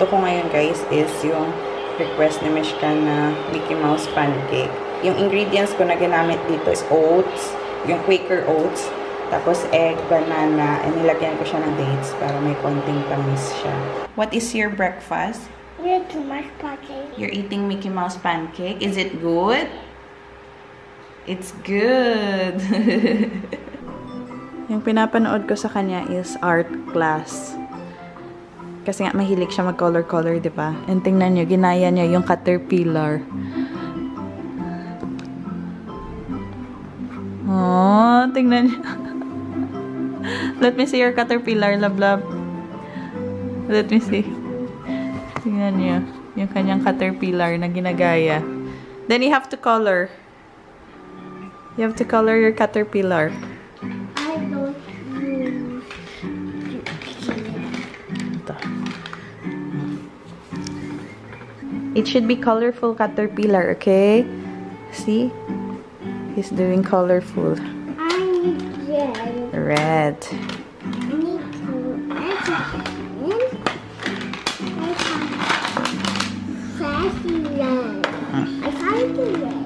luto ko ngayon guys is yung request ni Mishka na Mickey Mouse pancake. Yung ingredients ko na ginamit dito is oats, yung Quaker oats, tapos egg, banana, and nilagyan ko siya ng dates para may konting tamis siya. What is your breakfast? Mickey Mouse pancake. You're eating Mickey Mouse pancake. Is it good? It's good. Yung pinapanood ko sa kanya is art class. Kasi nga mahilig siya mag-color-color, di ba? And tingnan nyo, ginaya niya yung caterpillar. Oh, tingnan nyo. Let me see your caterpillar, love. Let me see. Tingnan nyo. Yung kanyang caterpillar na ginagaya. Then you have to color. You have to color your caterpillar. I don't use. Ito. It should be colorful caterpillar, okay? See? He's doing colorful. I need red. Red. I need to. I sassy red. I find the red.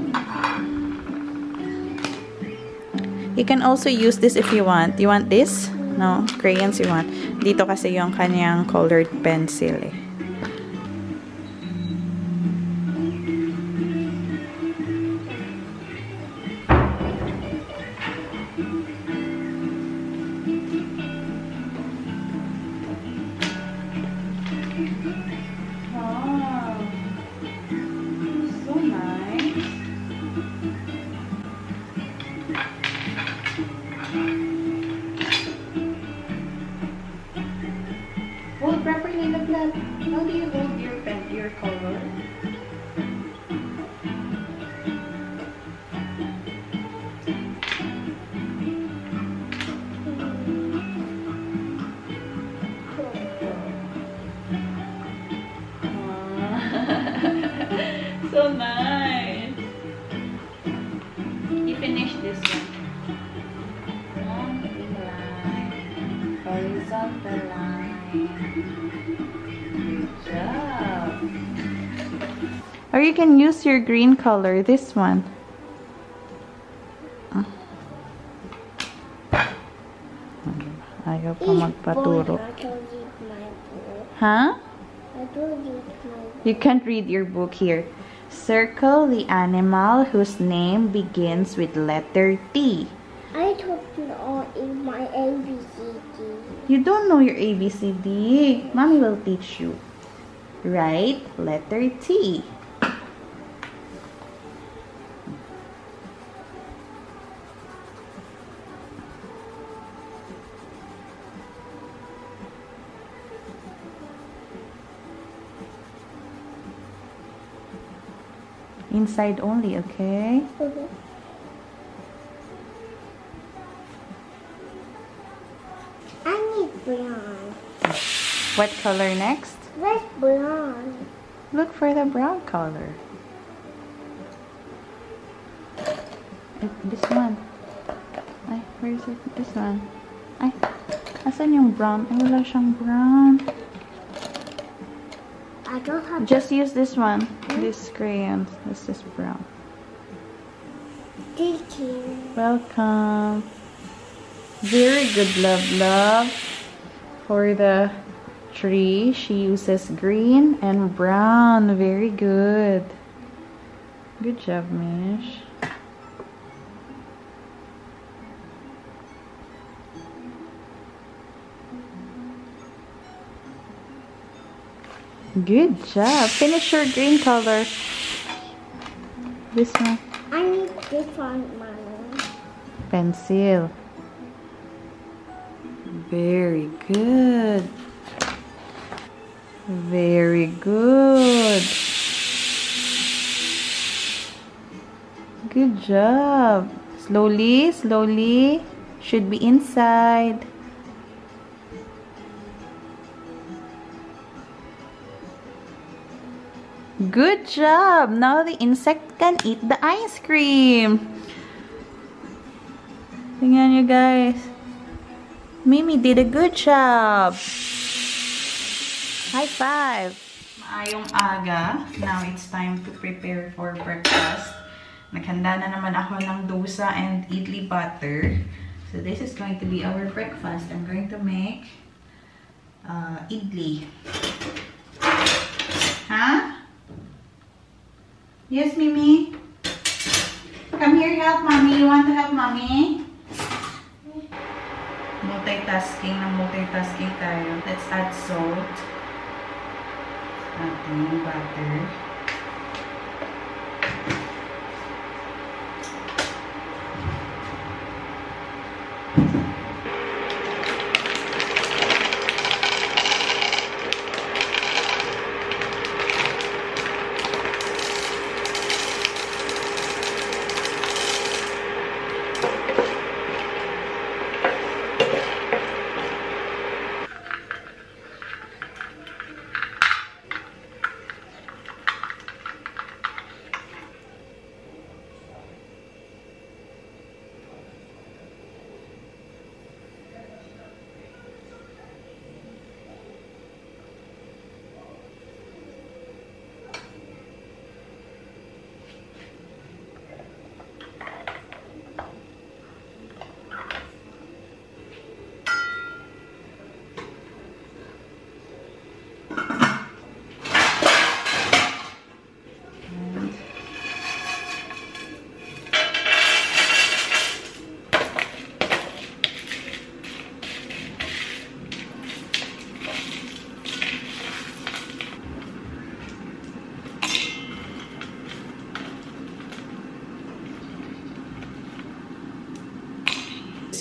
You can also use this if you want. You want this? No? Crayons you want. Dito kasi yung kanyang colored pencil eh. Wow. So nice. Hold properly the blood. How do you hold your pen, your color? So nice. You finished this one. Long line, horizontal line. Good job. Or you can use your green color, this one. Ayaw pa magpaturo. Huh? You can't read your book here. Circle the animal whose name begins with letter T. I don't know in my ABCD. You don't know your ABCD. Mommy will teach you. Write letter T. Inside only, okay? Okay. I need brown. What color next? Where's brown? Look for the brown color. This one. Ay, where is it? This one. Ay, asan yung brown? Ay, wala siyang brown. I don't have. Just use this one. This crayon. This is brown. Thank you. Welcome. Very good, love. For the tree, she uses green and brown. Very good. Good job, Mish. Good job. Finish your green color. This one. I need this one, Mommy. Pencil. Very good. Very good. Good job. Slowly. Should be inside. Good job! Now the insect can eat the ice cream. Tingnan nyo guys. Mimi did a good job. High five! Maayong aga. Now it's time to prepare for breakfast. Naghanda na naman ako ng dosa and idli butter. So this is going to be our breakfast. I'm going to make idli. Huh? Yes, Mimi? Come here, help mommy. You want to help mommy? Multitasking tayo. Let's add salt. Ating butter.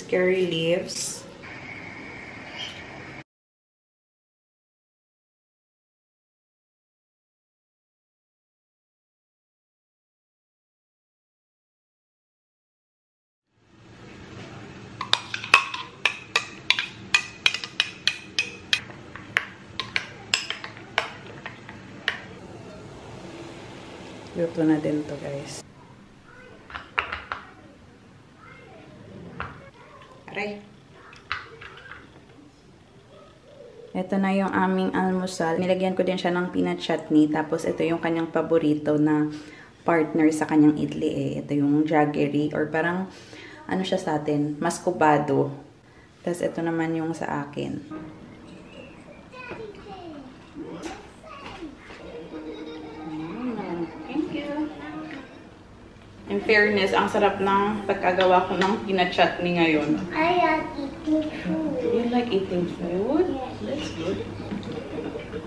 Curry leaves. Luto na din to, guys. Aray. Ito na yung aming almusal. Nilagyan ko din siya ng peanut chutney. Tapos ito yung kanyang paborito na partner sa kanyang idli. Ito yung jaggery or parang ano siya sa atin, mascobado. Tapos ito naman yung sa akin. Thank you. In fairness, ang sarap ng pagkagawa ko ng peanut chutney ngayon. I like eating food. You like eating food? Yes. That's good.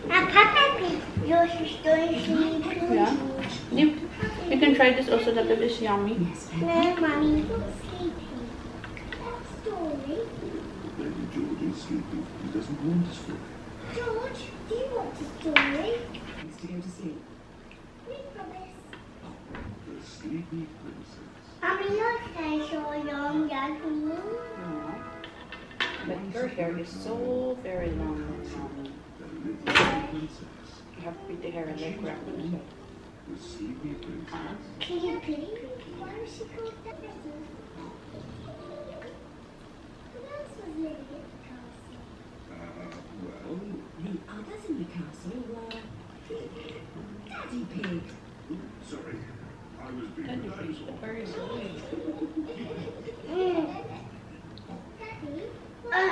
Papa, you're doing food. Yeah. You can try this also. That is yummy. No, Mommy, you're sleeping. That's story. Maybe George is sleeping. He doesn't want to sleep. George, do you want a story? He's to go to sleep. We promise. The sleepy princess. Mommy, your hair so long, Daddy. But your hair is so very long. The little princess. You have pretty hair like Rapunzel. The sleepy princess. Can you please? Why was she called that? Who else was living at the castle? Well, The others in the castle were Daddy Pig. sorry. I was being Daddy a Pig, dinosaur. very silly. Daddy? I'm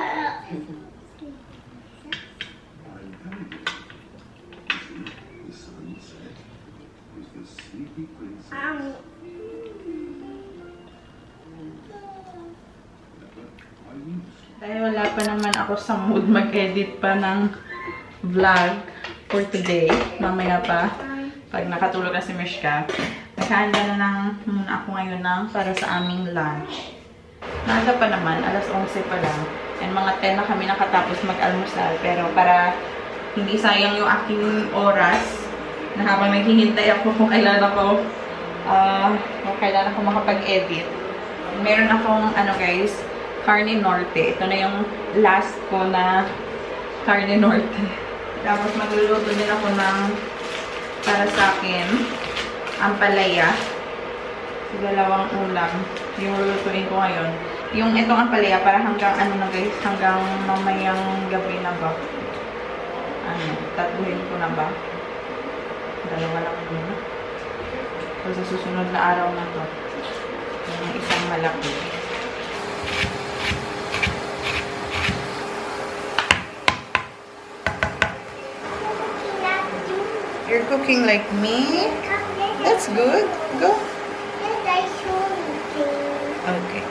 coming. You see, the sunset is the sleepy princess. I used. Dahil wala pa naman ako sa mood mag-edit pa ng vlog for today. Mamaya pa, pag nakatulog na si Mishka, naghahanda na lang muna ako ngayon ng para sa aming lunch. Maaga pa naman, alas 11 pa lang. And mga 10 na kami nakatapos mag-almusal. Pero para hindi sayang yung aking oras, na habang naghihintay ako kung kailan ako makapag-edit. Meron akong, ano guys, Carne Norte. Ito na yung last ko na Carne Norte. Tapos magluluto din ako ng para sa akin, ampalaya. So, dalawang ulam. Yung lulutuin ko ngayon. Yung itong ampalaya para hanggang ano na guys, hanggang mamayang gabi na ba. ano, tatuhin ko na ba? Dalawa lang muna. So, sa susunod na araw na to, yung isang malaki. You're cooking like me? That's good. Go. Okay.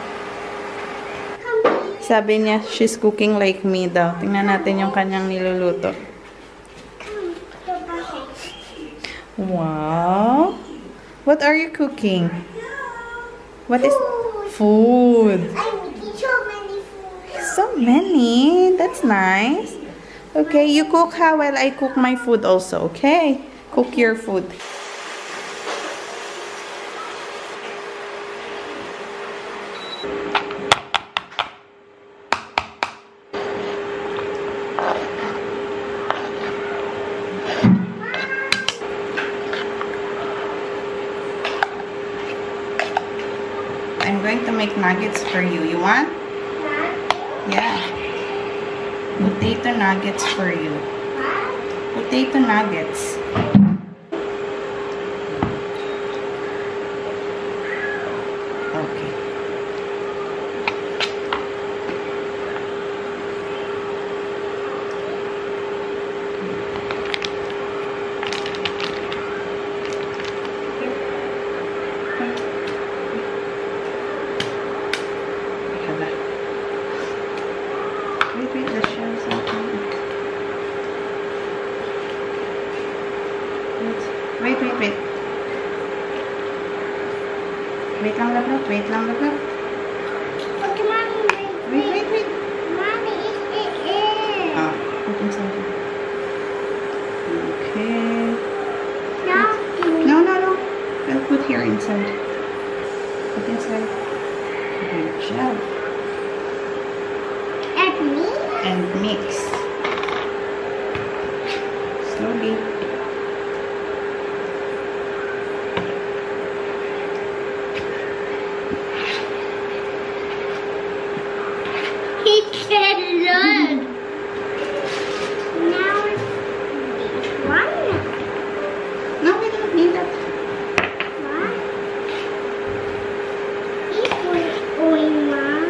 Sabi niya, she's cooking like me daw. Tingnan natin yung kanyang niluluto. Wow. What are you cooking? What is food? I'm eating so many food. So many. That's nice. Okay, you cook how while I cook my food also, okay? Cook your food. I'm going to make nuggets for you. You want? Yeah. Potato nuggets for you. Potato nuggets. Okay. Wait, the shells are coming. Wait. Wait lang, lablab. Wait lang, lablab. Okay, Mommy, Wait. Mommy, it's in. Ah, put inside. Okay. Now, No. I'll put here inside. Put inside. Good job. at me. And mix. Slowly. He can learn. Now it's one. No, we don't need that. What? He's going, Mom.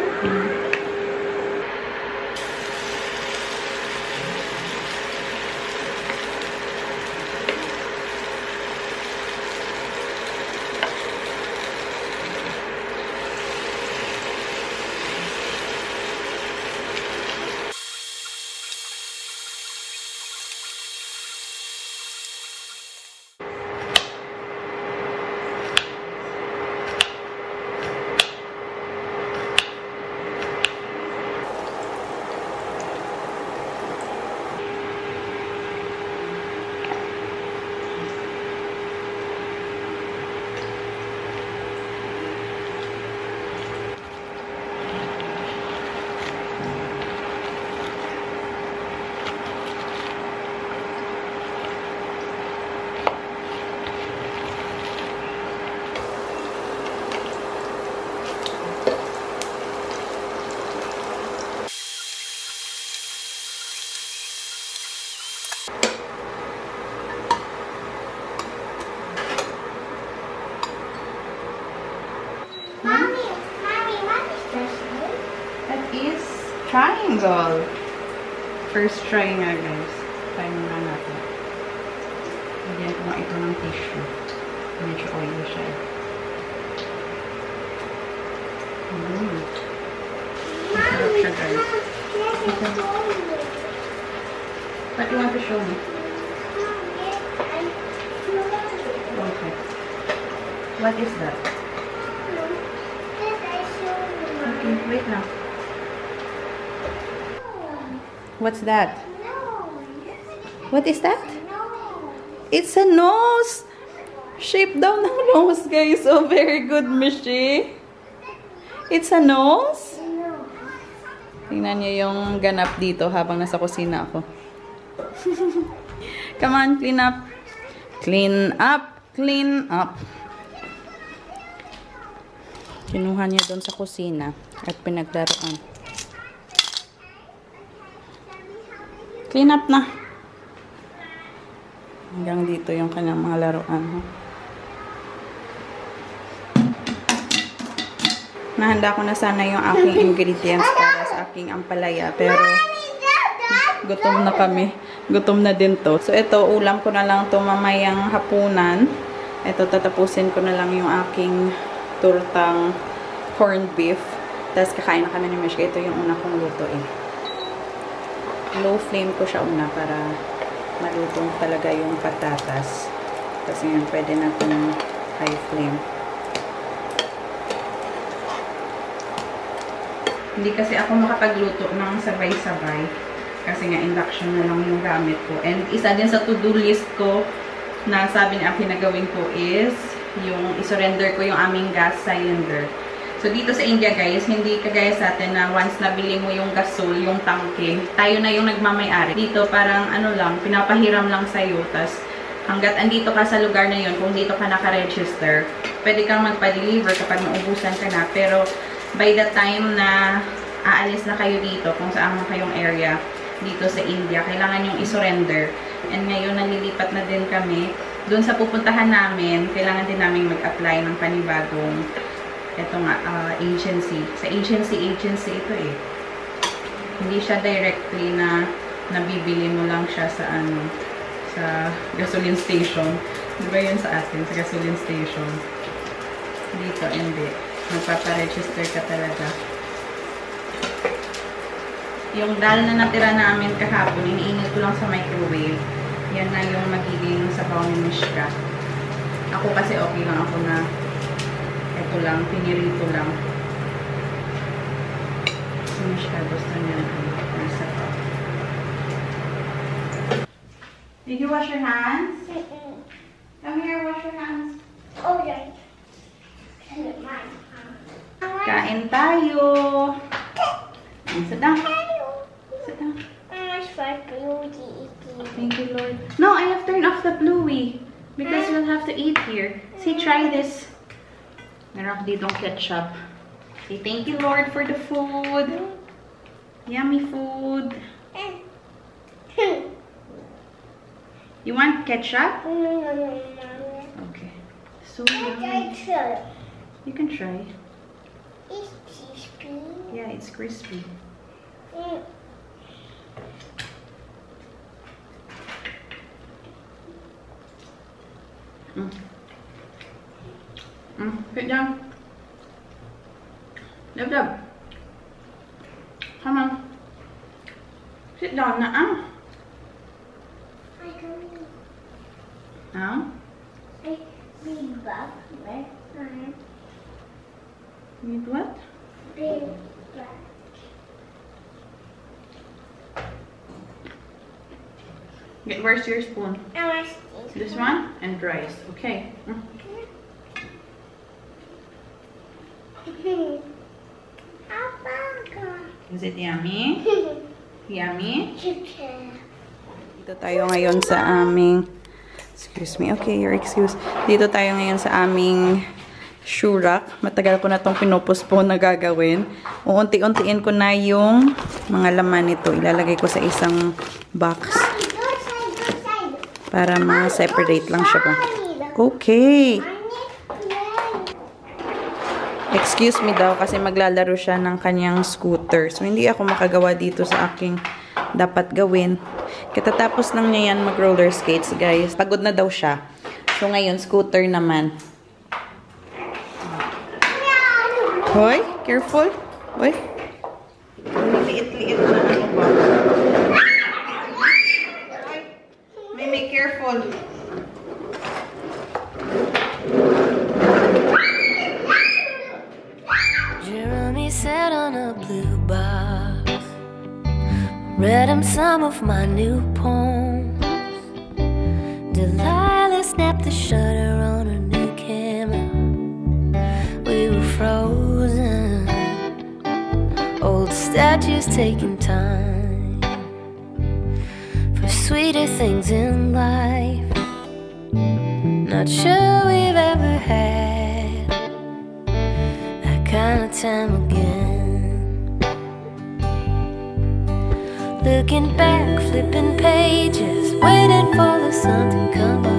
Mommy, what is this? That is triangle. First try nga guys. Try muna natin. Lagyan ko nga ito ng tissue. Medyo oily siya. Mommy, Masarap siya guys. this is holy. What do you want to show me? I Okay. What is that? Okay, wait now. What's that? What is that? It's a nose! Shape down ng nose, guys. Oh, very good, Mishi. It's a nose? Tingnan niyo yung ganap dito habang nasa kusina ako. Come on, clean up. Clean up. Clean up. Kinuha niya doon sa kusina at pinaglaruan. Clean up na. Hanggang dito yung kanyang mga laruan. Nahanda ko na sana yung aking ingredients para sa aking ampalaya. Pero, gutom na kami. Gutom na din to. So, ito, ulam ko na lang to mamayang hapunan. Ito, tatapusin ko na lang yung aking tortang corned beef. Tapos, kakain na kami ni Mishka. Ito yung una kong luto eh. Low flame ko siya una para malutong talaga yung patatas. Tapos, yun, pwede na itong high flame. Hindi kasi ako makapagluto ng sabay-sabay. Kasi nga induction na lang yung gamit ko. And isa din sa to-do list ko na sabi niya ang pinagawin ko is yung isurrender ko yung aming gas cylinder. So dito sa India guys, hindi kagaya sa atin na once nabili mo yung gasol, yung tangke, tayo na yung nagmamay-ari. Dito parang ano lang, pinapahiram lang sa'yo. Tapos hanggat andito ka sa lugar na yun, kung dito ka naka-register, pwede kang magpa-deliver kapag maubusan ka na. Pero by the time na aalis na kayo dito, kung saan man kayong area dito sa India, kailangan yung isurrender. And ngayon, nalilipat na din kami. Doon sa pupuntahan namin, kailangan din namin mag-apply ng panibagong agency. Sa agency ito eh. Hindi siya directly na nabibili mo lang siya sa sa gasoline station. Diba yun sa atin, sa gasoline station? Dito, hindi. Magpaparegister ka talaga. Yung dal na natira namin kahapon, iniinit ko lang sa microwave. Yan na yung magiging sabaw ni Mishka. Ako kasi okay lang ako na ito lang, pinirito lang. Si Mishka gusto niya ng sabaw. Did you wash your hands? Come here, wash your hands. Oh, yeah. Kain tayo. Sit down. Sit down. Thank you, Lord. No, I have turned off the bluey. Because you'll have to eat here. See, try this. Meron ako ditong ketchup. Say, thank you, Lord, for the food. Yummy food. You want ketchup? Okay. So yummy. You can try. It's crispy. Yeah, it's crispy. Sit down. Dab. Come on. Sit down now. Huh? Need what? Okay, where's your spoon? This one and rice. Okay. Is it yummy? Yummy? Dito tayo ngayon sa aming, excuse me, okay, your excuse. Dito tayo ngayon sa aming shoe rack. Matagal ko na itong pinupospone na gagawin. Uunti-untiin ko na yung mga laman nito. Ilalagay ko sa isang box para ma-separate lang siya ba. Okay. Excuse me daw kasi maglalaro siya ng kanyang scooter. So, hindi ako makagawa dito sa aking dapat gawin. Katatapos lang niya yan mag-roller skates, guys. Pagod na daw siya. So, ngayon, scooter naman. Hoy, careful. Hoy. Liit-liit na ano ba? May careful. Jeremy sat on a blue box, read him some of my new poems. Delilah snapped the shutter on her new camera. We were frozen, old statues taking time for sweeter things in life. Not sure we've ever had that kind of time again. Looking back, flipping pages, waiting for the sun to come up.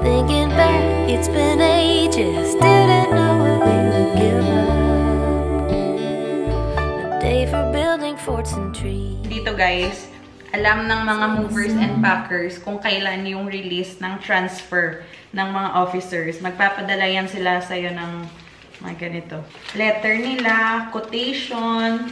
Thinking back, it's been ages, didn't know where we would give up. A day for building forts and trees. Dito guys, alam ng mga movers and packers kung kailan yung release ng transfer ng mga officers. Magpapadala yan sila sa'yo ng mga ganito. Letter nila, quotation.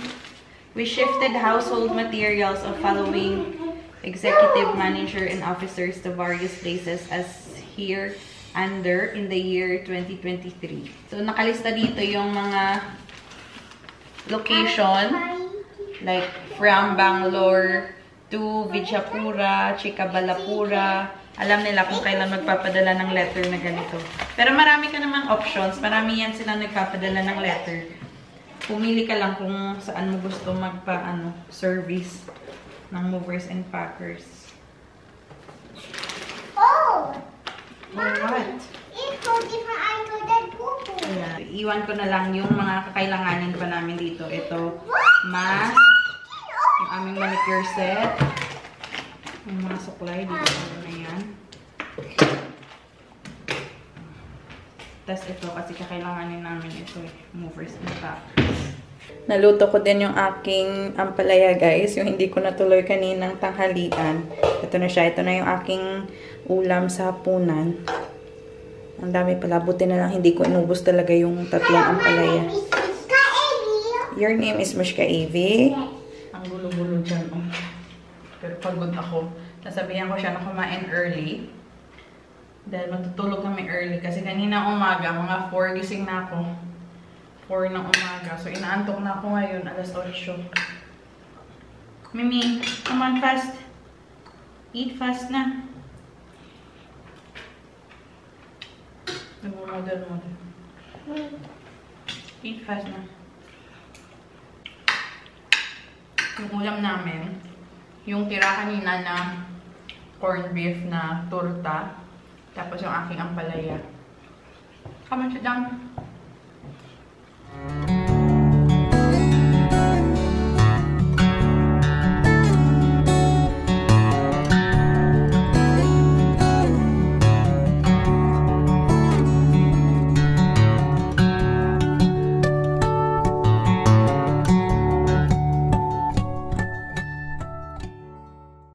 We shifted household materials of following executive manager and officers to various places as here under in the year 2023. So, nakalista dito yung mga location, like from Bangalore to Vidyapura, Chikabalapura. Alam nila kung kailan magpapadala ng letter na ganito. Pero marami ka namang options. Marami yan sila nagpapadala ng letter. Pumili ka lang kung saan mo gusto service ng movers and packers. Oh! What? It's so different I know than Popo. Ayan. Iwan ko na lang yung mga kakailanganin pa namin dito. Ito, mask, yung aming manicure set, yung mga suklay dito na yan. Tapos ito, kasi kakailanganin namin ito movers and packers. Naluto ko din yung aking ampalaya guys, yung hindi ko natuloy kaninang tanghalian. Ito na siya, ito na yung aking ulam sa hapunan. Ang dami pala, buti na lang hindi ko inubos talaga yung tatlong ampalaya. Your name is Mishka Evie. Ang gulo-gulo dyan. Oh. Pero pagod ako. Nasabihan ko siya na kumain early. Dahil matutulog kami early. Kasi kanina umaga, mga 4 gising na ako. 4 ng umaga. So, inaantok na ako ngayon. Alas 8. Mimi, come on fast. Eat fast na. Nagmumodel. Eat fast na. Yung ulam namin, yung tira kanina na corned beef na torta, tapos yung aking ampalaya. Come on, sit down.